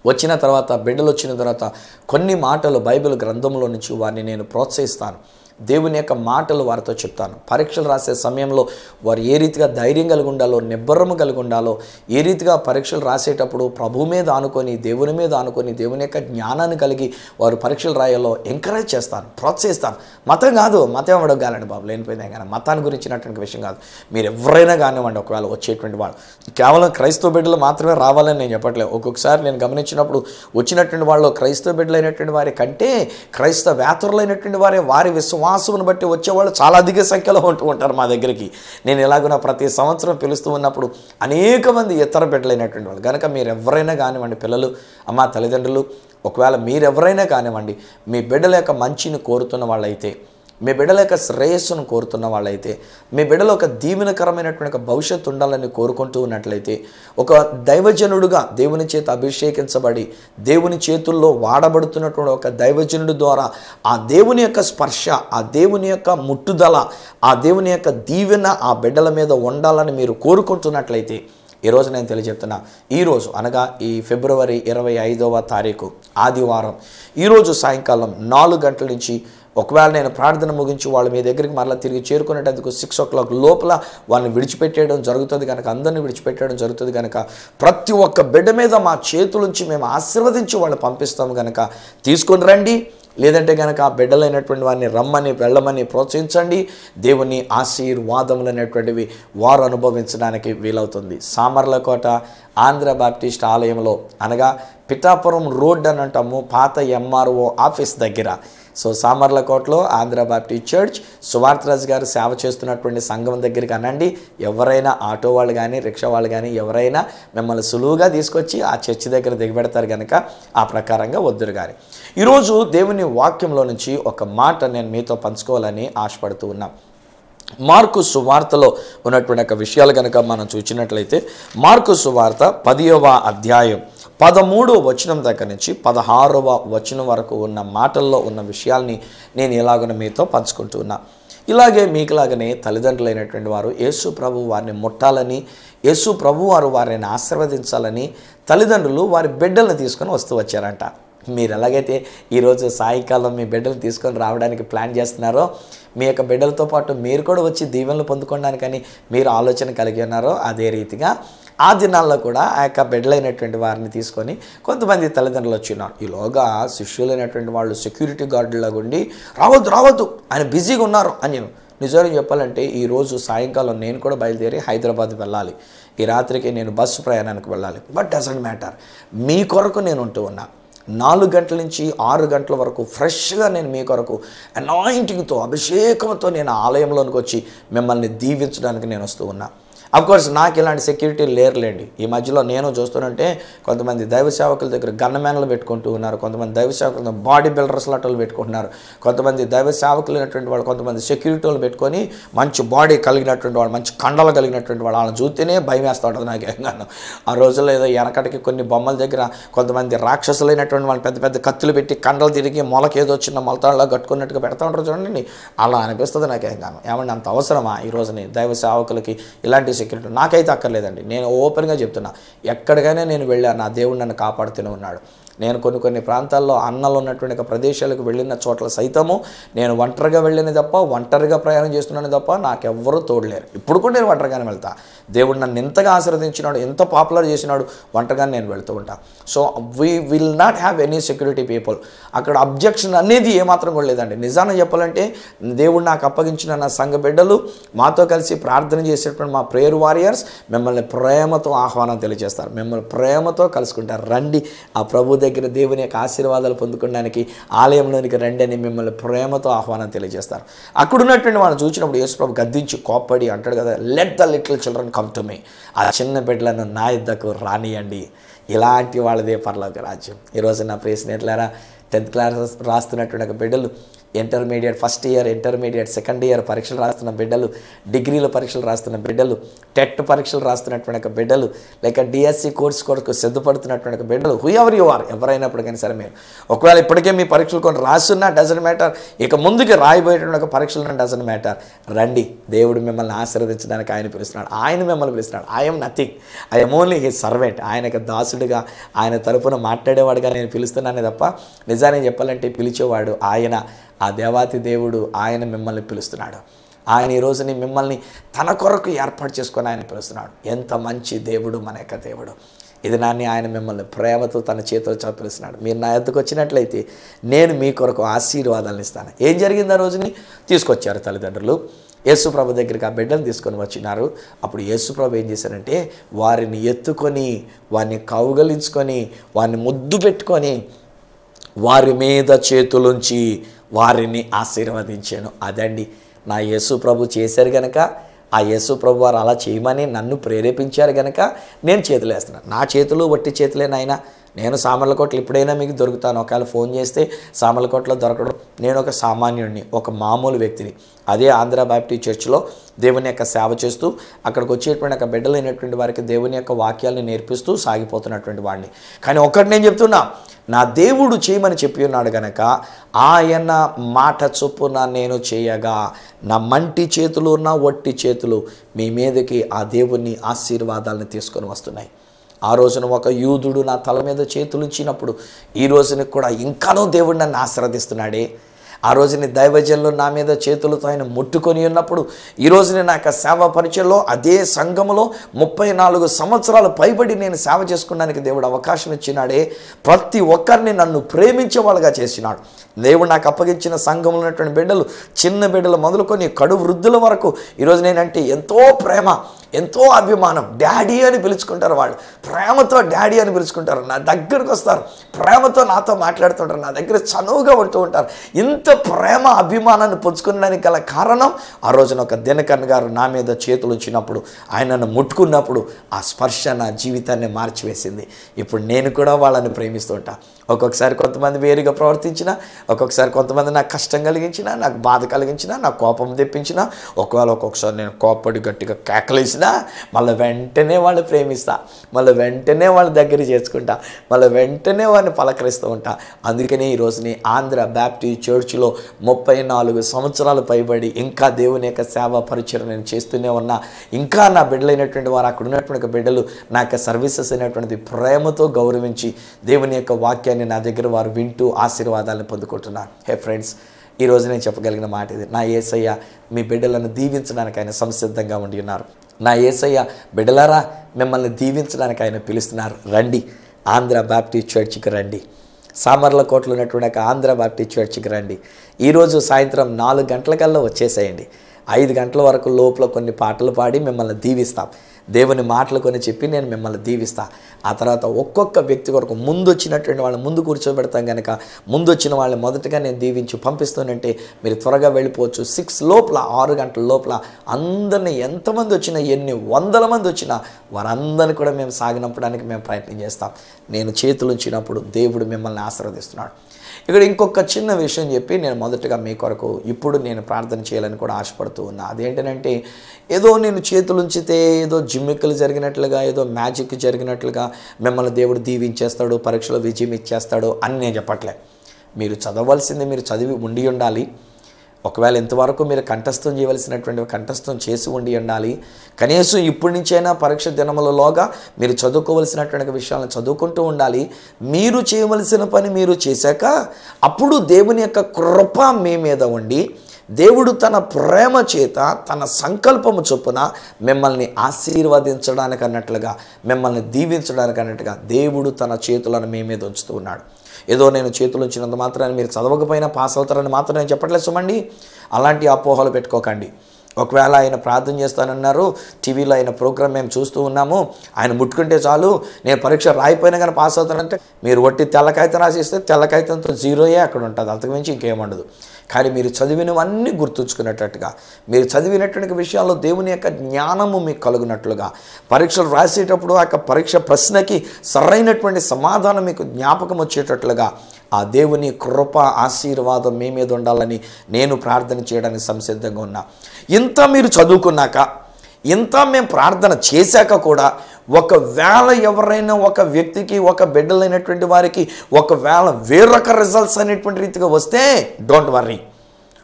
వచ్చిన తర్వాత బిడ్డలు వచ్చిన తర్వాత కొన్ని మాటలు బైబిల్ గ్రంథంలో నుంచి వారిని నేను ప్రోత్సహిస్తాను. దేవుని యొక్క మాటలు వారితో చెప్తాను. పరీక్షలు రాసే సమయంలో వారు ఏ రీతిగా ధైర్యం కలిగి ఉండాలో, నిబ్బరము కలిగి ఉండాలో, ఏ రీతిగా పరీక్షలు రాసేటప్పుడు ప్రభు మీద ఆనుకొని, దేవుని మీద ఆనుకొని, దేవుని యొక్క జ్ఞానాన్ని కలిగి వారు పరీక్షలు రాయాలో ఎంకరేజ్ చేస్తాను, ప్రోత్సహిస్తాను. మతం కాదు, మతం అడగాలండి బాబు, లేనిపోయిందే కానీ మతాన్ని గురించినటువంటి విషయం కాదు. మీరు ఎవరైనా కానివ్వండి, ఒకవేళ వచ్చేటువంటి వాళ్ళు కేవలం క్రైస్తవ బిడ్డలు మాత్రమే రావాలని నేను చెప్పట్లేదు. ఒక్కొక్కసారి నేను గమనించినప్పుడు వచ్చినటువంటి వాళ్ళు క్రైస్తవ బిడ్డలు అయినటువంటి వారి కంటే క్రైస్తవేతరులైనటువంటి వారి విశ్వాసమును బట్టి వచ్చేవాళ్ళు చాలా అధిక సంఖ్యలో ఉంటూ ఉంటారు మా దగ్గరికి. నేను ఎలాగున్నా ప్రతి సంవత్సరం పిలుస్తూ ఉన్నప్పుడు అనేక మంది ఇతర బిడ్డలైనటువంటి వాళ్ళు. కనుక మీరు ఎవరైనా కానివ్వండి, పిల్లలు, అమ్మ, తల్లిదండ్రులు, ఒకవేళ మీరెవరైనా కానివ్వండి, మీ బిడ్డల యొక్క మంచిని కోరుతున్న వాళ్ళైతే, మీ బిడ్డల యొక్క శ్రేయస్సును కోరుతున్న వాళ్ళైతే, మీ బిడ్డలో ఒక దీవెనకరమైనటువంటి ఒక భవిష్యత్తు ఉండాలని కోరుకుంటూ ఉన్నట్లయితే, ఒక దైవజనుడుగా దేవుని చేత అభిషేకించబడి దేవుని చేతుల్లో వాడబడుతున్నటువంటి ఒక దైవజనుడు ద్వారా ఆ దేవుని యొక్క స్పర్శ, ఆ దేవుని యొక్క ముట్టుదల, ఆ దేవుని యొక్క దీవెన ఆ బిడ్డల మీద ఉండాలని మీరు కోరుకుంటున్నట్లయితే, ఈరోజు నేను తెలియజెప్తున్నా, ఈరోజు అనగా ఈ ఫిబ్రవరి 25వ తారీఖు ఆదివారం, ఈరోజు సాయంకాలం 4 గంటల నుంచి ఒకవేళ నేను ప్రార్థన ముగించి వాళ్ళు మీ దగ్గరికి మరలా తిరిగి చేరుకునేటందుకు 6 o'clock లోపల వాళ్ళని విడిచిపెట్టేయడం జరుగుతుంది కనుక, అందరినీ విడిచిపెట్టడం జరుగుతుంది కనుక, ప్రతి ఒక్క బిడ్డ మీద మా చేతులుంచి మేము ఆశీర్వదించి వాళ్ళు పంపిస్తాము కనుక తీసుకొని రండి. లేదంటే కనుక ఆ బిడ్డలైనటువంటి వారిని రమ్మని, వెళ్ళమని ప్రోత్సహించండి. దేవుని ఆశీర్వాదములు అనేటువంటివి వారు అనుభవించడానికి వీలవుతుంది. సామర్లకోట ఆంధ్ర బాప్టిస్ట్ ఆలయంలో, అనగా పిఠాపురం రోడ్ అని అంటాము, పాత MRO ఆఫీస్ దగ్గర. సో సామర్లకోటలో ఆంధ్ర బాప్టిస్ట్ చర్చ్ సువార్తరాజు గారు సేవ చేస్తున్నటువంటి సంఘం దగ్గరికి అనండి. ఎవరైనా ఆటో వాళ్ళు కానీ, రిక్షా వాళ్ళు కానీ ఎవరైనా మిమ్మల్ని సులువుగా తీసుకొచ్చి ఆ చర్చి దగ్గర దిగబెడతారు కనుక ఆ ప్రకారంగా వద్దురు. కానీ ఈరోజు దేవుని వాక్యంలో నుంచి ఒక మాట నేను మీతో పంచుకోవాలని ఆశపడుతూ ఉన్నా. మార్కు సువార్తలో ఉన్నటువంటి ఒక విషయాలు కనుక మనం చూసినట్లయితే, మార్కు సువార్త 10వ అధ్యాయం 13వ వచనం దగ్గర నుంచి 16వ వచనం వరకు ఉన్న మాటల్లో ఉన్న విషయాల్ని నేను ఎలాగో మీతో పంచుకుంటూ ఉన్నా. ఇలాగే మీకులాగనే తల్లిదండ్రులైనటువంటి వారు యేసు ప్రభు వారిని ముట్టాలని, యేసు ప్రభు వారు వారిని ఆశీర్వదించాలని తల్లిదండ్రులు వారి బిడ్డలను తీసుకొని వస్తూ వచ్చారంట. మీరు ఎలాగైతే ఈరోజు సాయంకాలం మీ బిడ్డలు తీసుకొని రావడానికి ప్లాన్ చేస్తున్నారో, మీ యొక్క బిడ్డలతో పాటు మీరు కూడా వచ్చి దీవెనలు పొందుకోవడానికని మీరు ఆలోచన కలిగి ఉన్నారో, అదే రీతిగా ఆ దినాల్లో కూడా ఆ యొక్క బిడ్డలైనటువంటి వారిని తీసుకొని కొంతమంది తల్లిదండ్రులు వచ్చినారు. ఈలోగా శిష్యులైనటువంటి వాళ్ళు సెక్యూరిటీ గార్డులాగా ఉండి రావద్దు ఆయన బిజీగా ఉన్నారు అని. నిజంగా చెప్పాలంటే ఈరోజు సాయంకాలం నేను కూడా బయలుదేరి హైదరాబాద్ వెళ్ళాలి. ఈ రాత్రికి నేను బస్సు ప్రయాణానికి వెళ్ళాలి. బట్ డజంట్ మ్యాటర్, మీ కొరకు నేను ఉంటూ ఉన్నా. 4 గంటల నుంచి 6 గంటల వరకు ఫ్రెష్గా నేను మీ కొరకు అనాయింటింగ్తో, అభిషేకంతో నేను ఆలయంలోనికి వచ్చి మిమ్మల్ని దీవించడానికి నేను వస్తూ ఉన్నా. అఫ్కోర్స్ నాకు ఇలాంటి సెక్యూరిటీ లేరులేండి. ఈ మధ్యలో నేను చూస్తుంటే కొంతమంది దైవ సేవకుల దగ్గర గన్మెన్లు పెట్టుకుంటూ ఉన్నారు, కొంతమంది దైవ సేవకులు బాడీ బిల్డర్స్ లాంటి పెట్టుకుంటున్నారు, కొంతమంది దైవ సేవకులు అయినటువంటి వాళ్ళు కొంతమంది సెక్యూరిటీ వాళ్ళు పెట్టుకొని మంచి బాడీ కలిగినటువంటి వాళ్ళు, మంచి కండలు కలిగినటువంటి వాళ్ళు, వాళ్ళని చూస్తేనే భయం వేస్తూ ఉంటుంది నాకు. ఏమన్నా ఆ రోజుల్లో ఏదో వెనకటికి కొన్ని బొమ్మల దగ్గర కొంతమంది రాక్షసులైనటువంటి వాళ్ళు పెద్ద పెద్ద కత్తులు పెట్టి కండలు తిరిగి మొలకేదో చిన్న మొలతాడులా కట్టుకున్నట్టుగా పెడతా ఉంటారు చూడండి. అలా అనిపిస్తుంది నాకేం కాను. ఏమన్నా అంత అవసరమా ఈ రోజుని దైవ సేవకులకి ఇలాంటి సెక్యూరిటీ? నాకైతే అక్కర్లేదండి. నేను ఓపెన్గా చెప్తున్నా, ఎక్కడికైనా నేను వెళ్ళాను, నా దేవుడు నన్ను కాపాడుతూనే ఉన్నాడు. నేను కొన్ని ప్రాంతాల్లో అన్నలు ఉన్నటువంటి ప్రదేశాలకు వెళ్ళిన చోట్ల సైతము నేను ఒంటరిగా వెళ్ళిన తప్ప, ఒంటరిగా ప్రయాణం చేస్తున్నాను తప్ప నాకెవ్వరూ తోడలేరు. ఇప్పుడు కూడా నేను ఒంటరిగానే వెళ్తా. దేవుడు నన్ను ఎంతగా ఆశీర్వదించినాడు, ఎంత పాపులర్ చేసినాడు, ఒంటరిగానే నేను వెళ్తూ ఉంటాను. So we will not have any security people. అక్కడ అబ్జెక్షన్ అనేది ఏమాత్రం కూడా లేదండి. నిజాన్ని చెప్పాలంటే దేవుడు నాకు అప్పగించిన నా సంఘ బిడ్డలు, మాతో కలిసి ప్రార్థన చేసేటువంటి మా ప్రేయర్ వారియర్స్ మిమ్మల్ని ప్రేమతో ఆహ్వానం తెలియజేస్తారు, మిమ్మల్ని ప్రేమతో కలుసుకుంటారు. రండి, ఆ ప్రభు దగ్గర దేవుని యొక్క ఆశీర్వాదాలు పొందుకోవడానికి ఆలయంలోనికి రండి అని మిమ్మల్ని ప్రేమతో ఆహ్వానం తెలియజేస్తారు. అక్కడ ఉన్నటువంటి వాళ్ళని చూసినప్పుడు యేసు ప్రభు గద్దించి కోప్పడి అంటాడు కదా, let the little children come to me, ఆ చిన్న బిడ్డలను నా యుద్ధకు రానియండి. ఇలాంటి వాళ్ళదే పరలోక రాజ్యం. ఈరోజు నా ప్రియ స్నేహితులారా, 10th క్లాస్ రాస్తున్నటువంటి ఒక బిడ్డలు, intermediate first year, intermediate second year పరీక్షలు రాస్తున్న బిడ్డలు, డిగ్రీల పరీక్షలు రాస్తున్న బిడ్డలు, టెట్ పరీక్షలు రాస్తున్నటువంటి ఒక బిడ్డలు, లేక డిఎస్సి కోర్స్ కొరకు సిద్ధపడుతున్నటువంటి ఒక బిడ్డలు, హూ ఎవర్ యు ఆర్, ఎవరైనప్పటికైనా సరే మీరు ఒకవేళ ఇప్పటికే మీ పరీక్షలు కొన్ని రాస్తున్నా డజంట్ మ్యాటర్, ఇక ముందుకి రాయబోయేటువంటి ఒక పరీక్షలు డజంట్ మ్యాటర్. రండి, దేవుడు మిమ్మల్ని ఆశీర్వదించడానికి ఆయన పిలుస్తున్నాడు, ఆయన మిమ్మల్ని పిలుస్తున్నాడు. I'm nothing, I'm only his servant. ఆయనకు దాసుడుగా, ఆయన తరపున మాట్లాడేవాడుగా నేను పిలుస్తున్నానే తప్ప నిజాన్ని చెప్పాలంటే పిలిచేవాడు ఆయన. ఆ దేవాతి దేవుడు ఆయన మిమ్మల్ని పిలుస్తున్నాడు. ఆయన ఈ రోజుని మిమ్మల్ని తన కొరకు ఏర్పాటు చేసుకొని ఆయన పిలుస్తున్నాడు. ఎంత మంచి దేవుడు మన యొక్క దేవుడు. ఇది నాన్ని ఆయన మిమ్మల్ని ప్రేమతో తన చేతిలో పిలుస్తున్నాడు. మీరు నా ఎద్దుకు వచ్చినట్లయితే నేను మీ కొరకు ఆశీర్వాదాలను ఇస్తాను. ఏం జరిగింది? ఆ రోజుని తీసుకొచ్చారు తల్లిదండ్రులు యేసుప్రభు దగ్గరికి, ఆ బిడ్డను తీసుకొని వచ్చినారు. అప్పుడు యేసుప్రభు ఏం చేశారంటే వారిని ఎత్తుకొని, వారిని కౌగలించుకొని, వారిని ముద్దు పెట్టుకొని, వారి మీద చేతులుంచి వారిని ఆశీర్వదించాను. అదండి నా యేసుప్రభు చేశారు కనుక, ఆ యేసుప్రభు వారు అలా చేయమని నన్ను ప్రేరేపించారు కనుక నేను చేతులు వేస్తున్నాను. నా చేతులు వట్టి చేతులే నాయన. నేను సామర్లకోటలో ఎప్పుడైనా మీకు దొరుకుతాను. ఒకవేళ ఫోన్ చేస్తే సామర్లకోటలో దొరకడం. నేను ఒక సామాన్యుడిని, ఒక మామూలు వ్యక్తిని. అదే ఆంధ్ర బాప్టిస్ట్ చర్చ్లో దేవుని యొక్క సేవ చేస్తూ అక్కడికి వచ్చేటువంటి ఒక బిడ్డలైనటువంటి వారికి దేవుని యొక్క వాక్యాలను నేర్పిస్తూ సాగిపోతున్నటువంటి వాడిని. కానీ ఒకటి నేను చెప్తున్నా, నా దేవుడు చేయమని చెప్పి ఉన్నాడు కనుక ఆయన మాట చొప్పున నేను చేయగా నా మంటి చేతులు, నా వట్టి చేతులు మీ మీదకి ఆ దేవుని ఆశీర్వాదాలను తీసుకొని వస్తున్నాయి. ఆ రోజున ఒక యూదుడు నా తల మీద చేతులు ఇచ్చినప్పుడు ఈ రోజున కూడా ఇంకానూ దేవుడు నన్ను ఆశీర్వదిస్తున్నాడే. ఆ రోజుని దైవజనులు నా మీద చేతులతో ఆయన ముట్టుకొని ఉన్నప్పుడు ఈ రోజున నా యొక్క సేవ పరిచయంలో అదే సంఘములో 34 సంవత్సరాలు పైబడి నేను సేవ చేసుకోవడానికి దేవుడు అవకాశం ఇచ్చినాడే. ప్రతి ఒక్కరిని నన్ను ప్రేమించే వాళ్ళుగా చేసినాడు. దేవుడు నాకు అప్పగించిన సంఘంలో ఉన్నటువంటి బిడ్డలు, చిన్న బిడ్డలు మొదలుకొని కడు వృద్ధుల వరకు ఈరోజు నేనంటే ఎంతో ప్రేమ, ఎంతో అభిమానం. డాడీ అని పిలుచుకుంటారు. వాళ్ళు ప్రేమతో డాడీ అని పిలుచుకుంటారు. నా దగ్గరకు వస్తారు, ప్రేమతో నాతో మాట్లాడుతుంటారు, నా దగ్గర చనువుగా ఉంటూ ఉంటారు. ఇంత ప్రేమ అభిమానాన్ని పుంజుకునడానికి గల కారణం ఆ రోజున ఒక దినకర్ణ గారు నా మీద చేతులు ఉంచినప్పుడు, ఆయనను ముట్టుకున్నప్పుడు ఆ స్పర్శ నా జీవితాన్ని మార్చివేసింది. ఇప్పుడు నేను కూడా వాళ్ళని ప్రేమిస్తూ ఉంటా. ఒక్కొక్కసారి కొంతమంది వేరుగా ప్రవర్తించినా, ఒక్కొక్కసారి కొంతమంది నాకు కష్టం కలిగించినా, నాకు బాధ కలిగించినా, నాకు కోపం తెప్పించినా, ఒక్కొక్కసారి నేను కోపడి గట్టిగా కేకలేసినా మళ్ళీ వెంటనే వాళ్ళు ప్రేమిస్తా, మళ్ళీ వెంటనే వాళ్ళ దగ్గర చేర్చుకుంటా, మళ్ళీ వెంటనే వాళ్ళని పలకరిస్తూ ఉంటా. అందుకనే ఈరోజుని ఆంధ్ర బాప్టిస్ట్ చర్చ్లో 34 సంవత్సరాలు పైబడి ఇంకా దేవుని యొక్క సేవా పరిచయం నేను చేస్తూనే ఉన్నా. ఇంకా నా బిడ్డలైనటువంటి వారు, అక్కడ ఉన్నటువంటి బిడ్డలు నా యొక్క సర్వీసెస్ అయినటువంటి ప్రేమతో గౌరవించి దేవుని యొక్క వాక్యాన్ని నా దగ్గర వారు వింటూ ఆశీర్వాదాలను పొందుకుంటున్నారు. హే ఫ్రెండ్స్, ఈరోజు నేను చెప్పగలిగిన మాట ఇది. నా యేసయ్య మీ బిడ్డలను దీవించడానికి ఆయన సంసిద్ధంగా ఉండి ఉన్నారు. నా యేసయ్య బిడ్డలారా మిమ్మల్ని దీవించడానికి ఆయన పిలుస్తున్నారు. రండి, ఆంధ్ర బాప్టిస్ట్ చర్చికి రండి. సామర్లకోటలో ఉన్నటువంటి ఆంధ్ర బాప్టిస్ట్ చర్చికి రండి. ఈరోజు సాయంత్రం 4 గంటలకల్లా వచ్చేసేయండి. 5 గంటల వరకు లోపల కొన్ని పాటలు పాడి మిమ్మల్ని దీవిస్తాం. దేవుని మాటలు కొని చెప్పి నేను మిమ్మల్ని దీవిస్తా. ఆ తర్వాత ఒక్కొక్క వ్యక్తి కొరకు ముందు వచ్చినటువంటి వాళ్ళని ముందు కూర్చోబెడతాం కనుక ముందు వచ్చిన వాళ్ళని మొదటగా నేను దీవించి పంపిస్తానంటే మీరు త్వరగా వెళ్ళిపోవచ్చు. 6 లోపల 6 గంటల లోపల అందరినీ ఎంతమంది వచ్చినా, ఎన్ని వందల మంది వచ్చినా వారందరినీ కూడా మేము సాగినంపడానికి మేము ప్రయత్నం చేస్తాం. నేను చేతులు ఉంచినప్పుడు దేవుడు మిమ్మల్ని ఆశీర్వదిస్తున్నాడు. ఇక్కడ ఇంకొక చిన్న విషయం చెప్పి నేను మొదటగా మీ కొరకు ఇప్పుడు నేను ప్రార్థన చేయాలని కూడా ఆశపడుతూ ఉన్నా. అదేంటంటే ఏదో నేను చేతులు ఉంచితే ఏదో జిమ్మిక్కలు జరిగినట్లుగా, ఏదో మ్యాజిక్ జరిగినట్లుగా మిమ్మల్ని దేవుడు దీవించేస్తాడు, పరీక్షలో విజయం ఇచ్చేస్తాడు అని నేను చెప్పట్లే. మీరు చదవలసింది మీరు చదివి ఉండి ఉండాలి. ఒకవేళ ఇంతవరకు మీరు కంఠస్థం చేయవలసినటువంటి కంఠస్థం చేసి ఉండి ఉండాలి. కనీసం ఇప్పటి నుంచైనా పరీక్ష దినములలోగా మీరు చదువుకోవలసినటువంటి విషయాలను చదువుకుంటూ ఉండాలి. మీరు చేయవలసిన పని మీరు చేశాక అప్పుడు దేవుని యొక్క కృప మీ మీద ఉండి దేవుడు తన ప్రేమ చేత తన సంకల్పము చొప్పున మిమ్మల్ని ఆశీర్వదించడానికి అన్నట్లుగా, మిమ్మల్ని దీవించడానికి అన్నట్టుగా దేవుడు తన చేతులను మీ మీద ఉంచుతూ ఉన్నాడు. ఏదో నేను చేతులు ఉంచినంత మాత్రాన్ని మీరు చదవకపోయినా పాస్ అవుతారని మాత్రం నేను చెప్పట్లేదు సుమండి. అలాంటి అపోహలు పెట్టుకోకండి. ఒకవేళ ఆయన ప్రార్థన చేస్తానన్నారు, టీవీలో ఆయన ప్రోగ్రామ్ మేము చూస్తూ ఉన్నాము, ఆయన ముట్టుకుంటే చాలు నేను పరీక్ష రాయిపోయినా కానీ పాస్ అవుతానంటే మీరు వట్టి తెల్లకాయితం రాసిస్తే తెల్లకాయితంతో 0 అక్కడ ఉంటుంది, అంతకుమించి ఇంకేముండదు. కానీ మీరు చదివినవన్నీ గుర్తుంచుకునేటట్టుగా, మీరు చదివినటువంటి విషయాల్లో దేవుని యొక్క జ్ఞానము మీకు కలుగునట్లుగా, పరీక్షలు రాసేటప్పుడు ఆ యొక్క పరీక్ష ప్రశ్నకి సరైనటువంటి సమాధానం మీకు జ్ఞాపకం వచ్చేటట్లుగా ఆ దేవుని కృప ఆశీర్వాదం మీ మీద ఉండాలని నేను ప్రార్థన చేయడానికి సంసిద్ధంగా ఉన్నా. ఇంత మీరు చదువుకున్నాక, ఇంత మేము ప్రార్థన చేశాక కూడా ఒకవేళ ఎవరైనా ఒక వ్యక్తికి, ఒక బిడ్డలైనటువంటి వారికి ఒకవేళ వేరొక రిజల్ట్స్ అనేటువంటి రీతిగా వస్తే డోంట్ వర్రీ.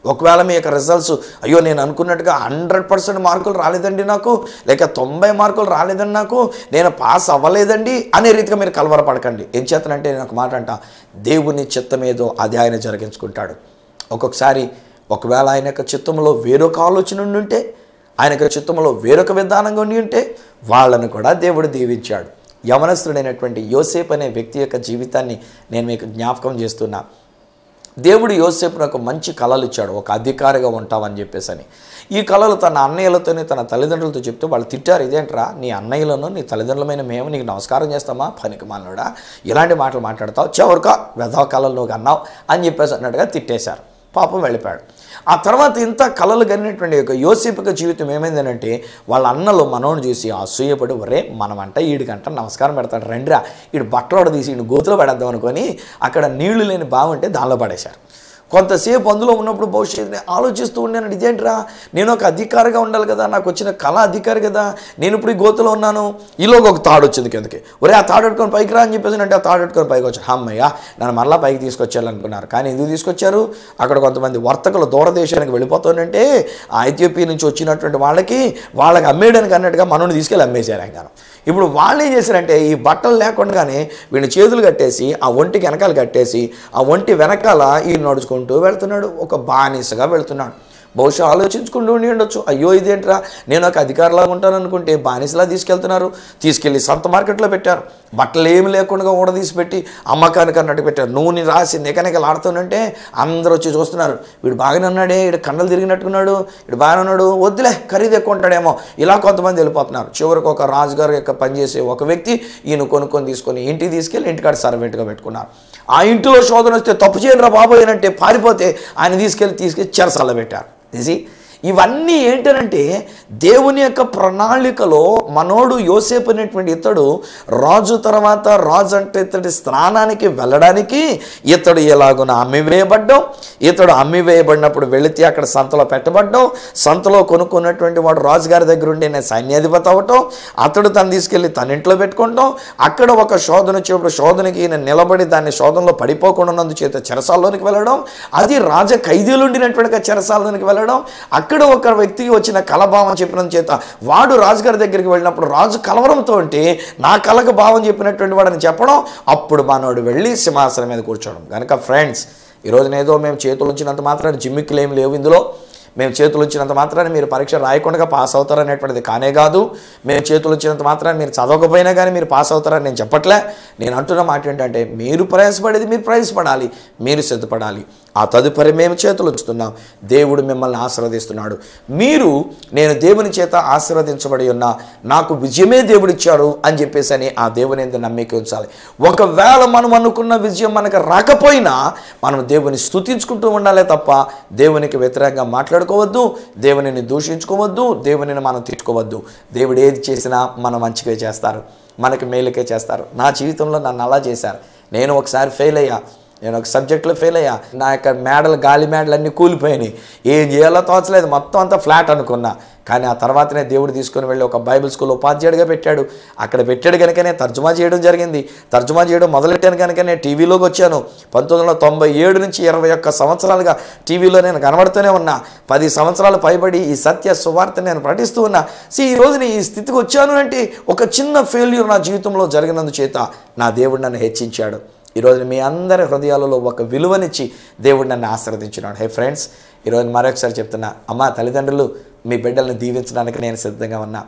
ఒకవేళ మీ యొక్క రిజల్ట్స్ అయ్యో నేను అనుకున్నట్టుగా 100% మార్కులు రాలేదండి నాకు, లేక 90 మార్కులు రాలేదండి నాకు, నేను పాస్ అవ్వలేదండి అనే రీతిగా మీరు కలవరపడకండి. ఏం చేతనంటే నేను ఒక మాట అంట, దేవుని చిత్తమేదో అది ఆయన జరిగించుకుంటాడు. ఒక్కొక్కసారి ఒకవేళ ఆయన యొక్క చిత్తంలో వేరొక ఆలోచన ఉండి ఉంటే, ఆయన యొక్క చిత్తంలో వేరొక విధానంగా ఉండి ఉంటే వాళ్ళను కూడా దేవుడు దీవించాడు. యవనస్తుడైనటువంటి యోసేపు అనే వ్యక్తి యొక్క జీవితాన్ని నేను మీకు జ్ఞాపకం చేస్తున్నా. దేవుడు యోసేపును ఒక మంచి కళలు ఇచ్చాడు, ఒక అధికారిగా ఉంటామని చెప్పేసి. ఈ కళలు తన అన్నయ్యలతోనే తన తల్లిదండ్రులతో చెప్తే వాళ్ళు తిట్టారు, ఇదేంట్రా నీ అన్నయ్యలను నీ తల్లిదండ్రులమైన మేము నీకు నమస్కారం చేస్తామా, పనికి మానవుడా, ఇలాంటి మాటలు మాట్లాడతావు, చివరికా వెధవ కళలు నువ్వు అన్నావు అని చెప్పేసి అన్నట్టుగా తిట్టేశారు. పాపం వెళ్ళిపోయాడు. ఆ తర్వాత ఇంత కళలు కనినటువంటి యొక్క యోసేపు జీవితం ఏమైందనంటే, వాళ్ళ అన్నలు మనోని చూసి అసూయపడి, ఒరే మనమంట వీడికంట నమస్కారం పెడతాడు, రండిరా వీడు బట్టలు తీసి వీడిని గోతులో పడేద్దాం అనుకొని అక్కడ నీళ్లు లేని బాగుంటే దానిలో పడేశారు. కొంతసేపు అందులో ఉన్నప్పుడు భవిష్యత్తుని ఆలోచిస్తూ ఉన్నాను, ఇదేంట్రా నేను ఒక అధికారిగా ఉండాలి కదా, నాకు వచ్చిన కళ అధికారి కదా, నేను ఇప్పుడు ఈ గోతులో ఉన్నాను, ఈలోకి ఒక తాడు వచ్చింది కిందకి, ఒరే ఆ తాడు పెట్టుకొని పైకి రా అని చెప్పేసి అంటే ఆ తాడు పెట్టుకొని పైకి వచ్చాను. అమ్మయ్య నన్ను మరలా పైకి తీసుకొచ్చారనుకున్నారు. కానీ ఎందుకు తీసుకొచ్చారు, అక్కడ కొంతమంది వర్తకులు దూరదేశానికి వెళ్ళిపోతుందంటే ఆ ఐథియోపియా నుంచి వచ్చినటువంటి వాళ్ళకి అమ్మేయడానికి అన్నట్టుగా మనోని తీసుకెళ్ళి అమ్మేశారు ఆయన. ఇప్పుడు వాళ్ళు ఏం చేశారంటే ఈ బట్టలు లేకుండానే వీడిని చేతులు కట్టేసి ఆ ఒంటికి వెనకాల కట్టేసి ఆ ఒంటి వెనకాల ఈ నడుచుకుంటూ వెళ్తున్నాడు, ఒక బానిసగా వెళ్తున్నాడు. బహుశా ఆలోచించుకుంటూ ఉండి ఉండొచ్చు, అయ్యో ఇదేంట్రా నేను ఒక అధికారిలాగా ఉంటాను అనుకుంటే బానిసలా తీసుకెళ్తున్నారు. తీసుకెళ్ళి సంత మార్కెట్లో పెట్టారు, బట్టలు ఏమి లేకుండా ఊడదీసి పెట్టి అమ్మకానికి అన్నట్టు పెట్టారు. నూనె రాసి నికనికలు ఆడుతుంటే అందరూ వచ్చి చూస్తున్నారు, వీడు బాగానే ఉన్నాడే, వీడు కన్నులు తిరిగినట్టున్నాడు, వీడు బాగానే ఉన్నాడు, వద్దులే ఖరీదు ఎక్కువ ఉంటాడేమో, ఇలా కొంతమంది వెళ్ళిపోతున్నారు. చివరికి ఒక రాజుగారు యొక్క పనిచేసే ఒక వ్యక్తి ఈయన కొనుక్కొని తీసుకొని ఇంటికి తీసుకెళ్ళి ఇంటికాడ సర్వెంట్గా పెట్టుకున్నారు. ఆ ఇంటిలో శోధన వస్తే తప్పు చేయను రా బాబోయ్ అంటే పారిపోతే ఆయన తీసుకెళ్ళి చెరసాల పెట్టారు. ఇవన్నీ ఏంటనంటే దేవుని యొక్క ప్రణాళికలో మనోడు యోసేపు అనేటువంటి ఇతడు రాజు తర్వాత రాజు అంటే ఇతడి స్థానానికి వెళ్ళడానికి ఇతడు ఎలాగున అమ్మివేయబడ్డం, ఇతడు అమ్మివేయబడినప్పుడు వెళితే అక్కడ సంతలో పెట్టబడ్డం, సంతలో కొనుక్కున్నటువంటి వాడు రాజుగారి దగ్గర ఉండి నేను సైన్యాధిపతి అవ్వటం, అతడు తను తీసుకెళ్ళి తన ఇంట్లో పెట్టుకుంటాం, అక్కడ ఒక శోధన వచ్చేప్పుడు శోధనకి ఈయన నిలబడి దాన్ని శోధనలో పడిపోకుండా ఉన్నందుచేత చెరసాల్లోనికి వెళ్ళడం, అది రాజ ఖైదీలు ఉండినటువంటి చెరసాల్లోనికి వెళ్ళడం, అక్కడ ఒక వ్యక్తికి వచ్చిన కలభావం చెప్పినందు చేత వాడు రాజుగారి దగ్గరికి వెళ్ళినప్పుడు రాజు కలవరంతో ఉంటే నా కళకు భావం చెప్పినటువంటి వాడని చెప్పడం, అప్పుడు మనోడు వెళ్ళి సింహాసనం మీద కూర్చోవడం. కనుక ఫ్రెండ్స్, ఈరోజునేదో మేము చేతులు ఉంచినంత మాత్రాన్ని జిమ్మిక్కులు ఏమి లేవు ఇందులో, మేము చేతులు వచ్చినంత మాత్రాన్ని మీరు పరీక్ష రాయకుండా పాస్ అవుతారు అనేటువంటిది కానే కాదు, మేము చేతులు వచ్చినంత మాత్రాన్ని మీరు చదవకపోయినా కానీ మీరు పాస్ అవుతారని నేను చెప్పట్లే. నేను అంటున్న మాట ఏంటంటే మీరు ప్రయాసపడేది మీరు ప్రయాసపడాలి, మీరు సిద్ధపడాలి. ఆ తదుపరి మేము చేతులు ఉంచుతున్నాం, దేవుడు మిమ్మల్ని ఆశీర్వదిస్తున్నాడు. నేను దేవుని చేత ఆశీర్వదించబడి ఉన్నా, నాకు విజయమే దేవుడిచ్చాడు అని చెప్పేసి అని ఆ దేవుని యందు నమ్మిక ఉంచాలి. ఒకవేళ మనం అనుకున్న విజయం మనకు రాకపోయినా మనం దేవుని స్తుతించుకుంటూ ఉండాలి తప్ప దేవునికి వ్యతిరేకంగా మాట్లాడుకోవద్దు, దేవునిని దూషించుకోవద్దు, దేవునిని మనం తిట్టుకోవద్దు. దేవుడు ఏది చేసినా మన మంచిగా చేస్తారు, మనకి మేలుకే చేస్తారు. నా జీవితంలో నన్ను అలా చేశారు. నేను ఒకసారి ఫెయిల్ అయ్యా, నేను ఒక సబ్జెక్ట్లో ఫెయిల్ అయ్యా, నా యొక్క గాలి మేడలు అన్నీ కూలిపోయినాయి, ఏం చేయాలో తోచలేదు, మొత్తం అంతా ఫ్లాట్ అనుకున్నా. కానీ ఆ తర్వాతనే దేవుడు తీసుకుని వెళ్ళి ఒక బైబిల్ స్కూల్ ఉపాధ్యాయుడిగా పెట్టాడు. అక్కడ పెట్టాడు కనుకనే తర్జుమా చేయడం జరిగింది. తర్జుమా చేయడం మొదలెట్టాను కనుకనే టీవీలోకి వచ్చాను. 1997 నుంచి 21 సంవత్సరాలుగా టీవీలో నేను కనబడుతూనే ఉన్నా. 10 సంవత్సరాలు పైబడి ఈ సత్య సువార్త నేను ప్రకటిస్తూ ఉన్నా. ఈ రోజున ఈ స్థితికి వచ్చాను అంటే ఒక చిన్న ఫెయిల్యూర్ నా జీవితంలో జరిగినందుచేత నా దేవుడు నన్ను హెచ్చించాడు. ఈరోజు మీ అందరి హృదయాలలో ఒక విలువనిచ్చి దేవుడు నన్ను ఆశీర్వదించినాడు. హే ఫ్రెండ్స్, ఈరోజు మరొకసారి చెప్తున్నా, అమ్మ తల్లిదండ్రులు మీ బిడ్డలను దీవించడానికి నేను సిద్ధంగా ఉన్నా.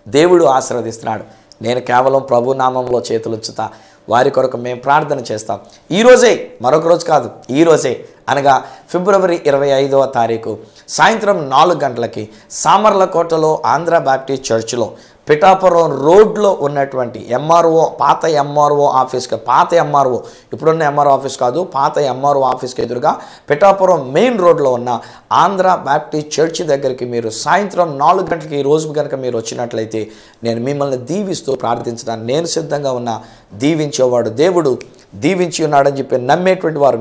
దేవుడు ఆశీర్వదిస్తున్నాడు. నేను కేవలం ప్రభు నామంలో చేతులు ఉంచుతా, వారి కొరకు మేము ప్రార్థన చేస్తాం. ఈరోజే, మరొక రోజు కాదు, ఈరోజే అనగా ఫిబ్రవరి 25వ తారీఖు సాయంత్రం 4 గంటలకి సామర్లకోటలో ఆంధ్ర బాప్టిస్ట్ చర్చిలో పిఠాపురం రోడ్లో ఉన్నటువంటి ఎంఆర్ఓ, పాత ఎంఆర్ఓ ఆఫీస్కి, పాత ఎంఆర్ఓ ఇప్పుడున్న ఎంఆర్ఓ ఆఫీస్ కాదు, పాత ఎంఆర్ఓ ఆఫీస్కి ఎదురుగా పిఠాపురం మెయిన్ రోడ్లో ఉన్న ఆంధ్ర బాప్టిస్ట్ చర్చి దగ్గరికి మీరు సాయంత్రం 4 గంటలకి ఈ రోజు కనుక మీరు వచ్చినట్లయితే నేను మిమ్మల్ని దీవిస్తూ ప్రార్థించడానికి నేను సిద్ధంగా ఉన్నా. దీవించేవాడు దేవుడు, దీవించి ఉన్నాడని చెప్పి నమ్మేటువంటి వారు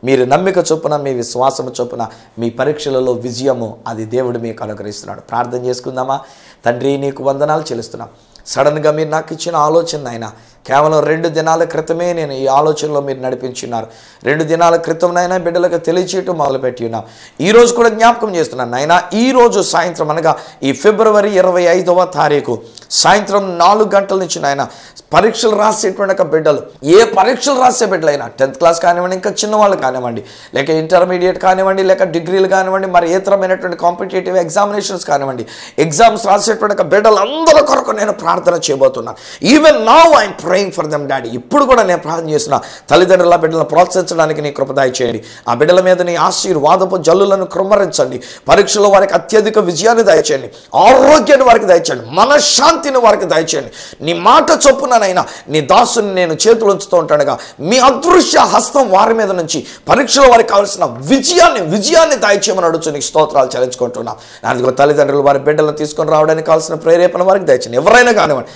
మీరు నమ్మిక చొప్పున, మీ విశ్వాసము చొప్పున మీ పరీక్షలలో విజయము అది దేవుడు మీకు అనుగ్రహిస్తున్నాడు. ప్రార్థన చేసుకుందామా? తండ్రి, నీకు వందనాలు చెల్లిస్తున్నాం. సడన్గా మీరు నాకు ఇచ్చిన ఆలోచన అయినా కేవలం 2 దినాల క్రితమే నేను ఈ ఆలోచనలో మీరు నడిపించున్నారు. 2 దినాల క్రితంనైనా బిడ్డలకు తెలియచేయటం మొదలుపెట్టి ఉన్నాం. ఈరోజు కూడా జ్ఞాపకం చేస్తున్నాను నాయన. ఈరోజు సాయంత్రం అనగా ఈ ఫిబ్రవరి 25వ తారీఖు సాయంత్రం 4 గంటల నుంచి నాయన పరీక్షలు రాసేటువంటి బిడ్డలు, ఏ పరీక్షలు రాసే బిడ్డలైనా 10th క్లాస్ కానివ్వండి, ఇంకా చిన్నవాళ్ళు కానివ్వండి, లేక ఇంటర్మీడియట్ కానివ్వండి, లేక డిగ్రీలు కానివ్వండి, మరి ఇతరమైనటువంటి కాంపిటేటివ్ ఎగ్జామినేషన్స్ కానివ్వండి, ఎగ్జామ్స్ రాసేటువంటి బిడ్డలందరి కొరకు నేను ప్రార్థన చేయబోతున్నాను. Even now I'm praying for them daddy. ఇప్పుడు కూడా నేను ప్రార్థన చేస్తున్నా. తల్లిదండ్రుల బిడ్డలను ప్రోత్సహించడానికి నీ కృప దయచేయండి. ఆ బిడ్డల మీద నీ ఆశీర్వాదపు జల్లులను కృమ్మరించండి. పరీక్షలో వారికి అత్యధిక విజయాన్ని దయచేయండి, ఆరోగ్యాన్ని వారికి దయచేయండి, మనశ్శాంతిని వారికి దయచేయండి. నీ మాట చొప్పునైనా నీ దాసుని నేను చేతులు ఉంచుతూ ఉంటాడుగా మీ అదృశ్య హస్తం వారి మీద నుంచి పరీక్షలో వారికి కావాల్సిన విజయాన్ని దయచేయమని అడుగుతూ నీకు స్తోత్రాలు చెల్లించుకుంటున్నాం. అందుకు తల్లిదండ్రులు వారి బిడ్డలను తీసుకొని రావడానికి కావాల్సిన ప్రేరేపణ వారికి దయచేయండి. ఎవరైనా కానివ్వండి,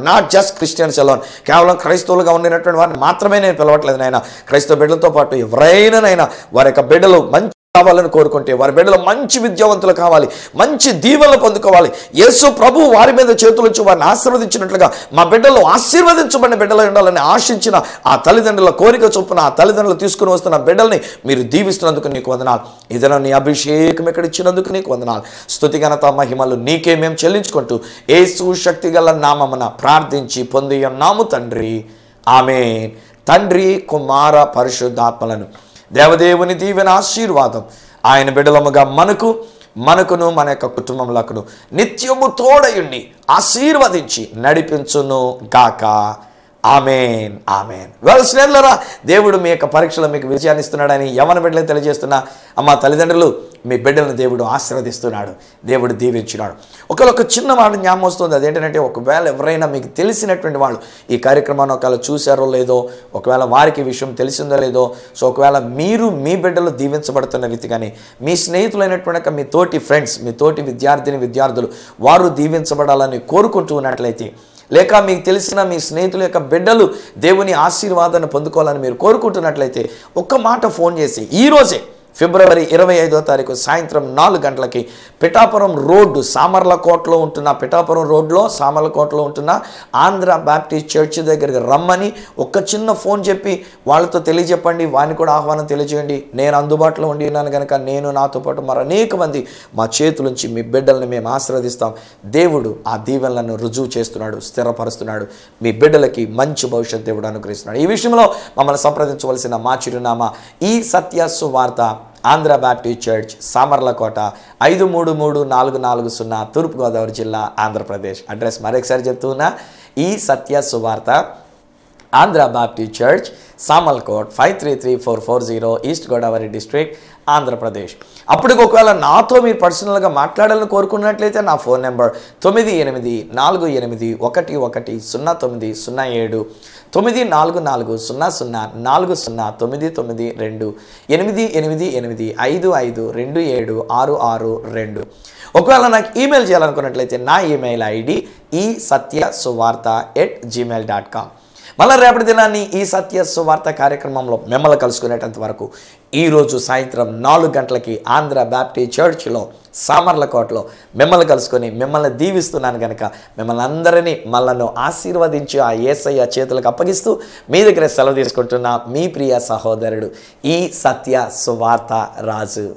నాట్ జస్ట్ క్రిస్టియన్స్ అలోన్, కేవలం క్రైస్తవులుగా ఉండినటువంటి వారిని మాత్రమే నేను పిలవట్లేదు నాయన. క్రైస్తవ బిడ్డలతో పాటు ఎవరైనానైనా వారి యొక్క బిడ్డలు మంచి కావాలని కోరుకుంటే, వారి బిడ్డలు మంచి విద్యావంతులు కావాలి, మంచి దీవెనలు పొందుకోవాలి. యేసు ప్రభు వారి మీద చేతులుంచి వారిని ఆశీర్వదించినట్లుగా మా బిడ్డలు ఆశీర్వదించబడిన బిడ్డలు ఉండాలని ఆశించిన ఆ తల్లిదండ్రుల కోరిక చొప్పున ఆ తల్లిదండ్రులు తీసుకుని వస్తున్న బిడ్డల్ని మీరు దీవిస్తున్నందుకు నీకు వందనాలు. ఇదన నీ అభిషేకం ఇక్కడ ఇచ్చినందుకు నీకు వందనాలు. స్తుతి ఘనత మహిమలు నీకే మేము చెల్లించుకుంటూ యేసు శక్తి గల నామమున ప్రార్థించి పొంది ఉన్నాము తండ్రి, ఆమేన్. తండ్రి, కుమార, పరిశుద్ధాత్మలను దేవదేవుని దీవెన ఆశీర్వాదం ఆయన బిడ్డలముగా మనకును మన యొక్క కుటుంబములకును నిత్యము తోడయుండి ఆశీర్వదించి నడిపించును గాక. ఆమేన్, ఆమేన్. వెల్ స్నేహితులారా, దేవుడు మీ యొక్క పరీక్షలో మీకు విజయాన్ని ఇస్తున్నాడని యవన బిడ్డలను తెలియజేస్తున్నా. అమ్మ తల్లిదండ్రులు, మీ బిడ్డలను దేవుడు ఆశీర్వదిస్తున్నాడు, దేవుడు దీవించినాడు. ఒక చిన్న మాట జ్ఞాపకం వస్తుంది. అదేంటంటే, ఒకవేళ ఎవరైనా మీకు తెలిసినటువంటి వాళ్ళు ఈ కార్యక్రమాన్ని ఒకవేళ చూశారో లేదో, ఒకవేళ వారికి విషయం తెలిసిందో లేదో, సో ఒకవేళ మీరు మీ బిడ్డలు దీవించబడుతున్న రీతిగానే మీ స్నేహితులైనటువంటి మీ తోటి ఫ్రెండ్స్, మీ తోటి విద్యార్థులు వారు దీవించబడాలని కోరుకుంటూ ఉన్నట్లయితే, లేక మీకు తెలిసిన మీ స్నేహితుల యొక్క బిడ్డలు దేవుని ఆశీర్వాదాన్ని పొందుకోవాలని మీరు కోరుకుంటున్నట్లయితే ఒక్క మాట ఫోన్ చేసి ఈరోజే ఫిబ్రవరి 25వ తారీఖు సాయంత్రం 4 గంటలకి పిఠాపురం రోడ్డు సామర్లకోటలో ఉంటున్న ఆంధ్ర బాప్టిస్ట్ చర్చ్ దగ్గరికి రమ్మని ఒక్క చిన్న ఫోన్ చెప్పి వాళ్ళతో తెలియజెప్పండి. వారిని కూడా ఆహ్వానం తెలియజేయండి. నేను అందుబాటులో ఉండి ఉన్నాను కనుక నేను, నాతో పాటు మరి అనేక మంది మా చేతులుంచి మీ బిడ్డల్ని మేము ఆశీర్వదిస్తాం. దేవుడు ఆ దీవెనలను రుజువు చేస్తున్నాడు, స్థిరపరుస్తున్నాడు. మీ బిడ్డలకి మంచి భవిష్యత్ దేవుడు అనుగ్రహిస్తున్నాడు. ఈ విషయంలో మమ్మల్ని సంప్రదించవలసిన మా చిరునామా ఈ సత్య సువార్త, ఆంధ్ర బాప్టిస్ట్ చర్చ్, సామర్లకోట, 53340 తూర్పుగోదావరి జిల్లా, ఆంధ్రప్రదేశ్. అడ్రస్ మరొకసారి చెప్తున్నా, ఈ Satya Suvartha, Andhra Baptist church, Samarlakot, 533440, east Godavari district, Andhra Pradesh. అప్పటికి ఒకవేళ నాతో మీరు పర్సనల్గా మాట్లాడాలని కోరుకున్నట్లయితే నా ఫోన్ నెంబర్ 9848110907, 94400409992, 8885527662. ఒకవేళ నాకు ఈమెయిల్ చేయాలనుకున్నట్లయితే నా ఈమెయిల్ ఐడి esatyasuvartha@gmail.com. మళ్ళీ రేపటి దినాన్ని ఈ సత్య సువార్త కార్యక్రమంలో మిమ్మల్ని కలుసుకునేటంత వరకు ఈరోజు సాయంత్రం 4 గంటలకి ఆంధ్ర బాప్టిస్ట్ చర్చ్లో సామర్లకోటలో మిమ్మల్ని కలుసుకొని మిమ్మల్ని దీవిస్తున్నాను కనుక మిమ్మల్ని అందరినీ మళ్ళను ఆశీర్వదించి ఆ యేసయ్య చేతులకు అప్పగిస్తూ మీ దగ్గర సెలవు తీసుకుంటున్న మీ ప్రియ సహోదరుడు ఈ సత్య సువార్త రాజు.